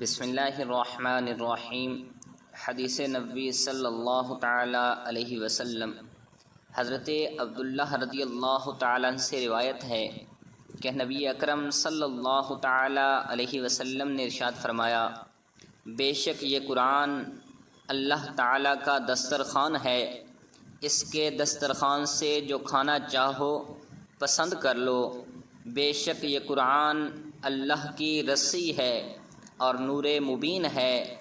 بسم اللہ الرحمن الرحیم۔ حدیث نبوی صلی اللہ تعالی علیہ وسلم حضرت عبداللہ رضی اللہ تعالیٰ عنہ سے روایت ہے کہ نبی اکرم صلی اللہ تعالی علیہ وسلم نے ارشاد فرمایا، بے شک یہ قرآن اللہ تعالیٰ کا دسترخوان ہے، اس کے دسترخوان سے جو کھانا چاہو پسند کر لو۔ بے شک یہ قرآن اللہ کی رسی ہے اور نور مبین ہے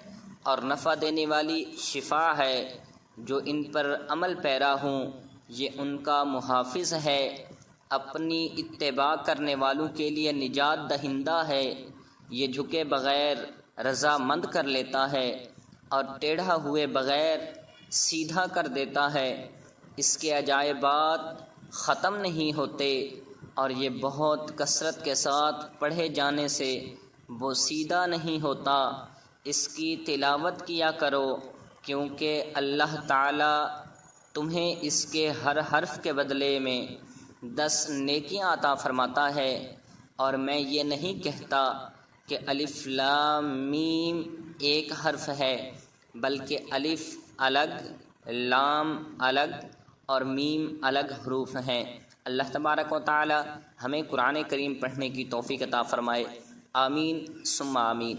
اور نفع دینے والی شفا ہے، جو ان پر عمل پیرا ہوں یہ ان کا محافظ ہے، اپنی اتباع کرنے والوں کے لیے نجات دہندہ ہے، یہ جھکے بغیر رضا مند کر لیتا ہے اور ٹیڑھا ہوئے بغیر سیدھا کر دیتا ہے، اس کے عجائبات ختم نہیں ہوتے اور یہ بہت کثرت کے ساتھ پڑھے جانے سے بوسیدہ نہیں ہوتا، اس کی تلاوت کیا کرو کیونکہ اللہ تعالیٰ تمہیں اس کے ہر حرف کے بدلے میں 10 نیکیاں عطا فرماتا ہے۔ اور میں یہ نہیں کہتا کہ الف لام میم ایک حرف ہے، بلکہ الف الگ، لام الگ اور میم الگ حروف ہیں۔ اللہ تبارک و تعالی ہمیں قرآن کریم پڑھنے کی توفیق عطا فرمائے، آمین ثم آمین۔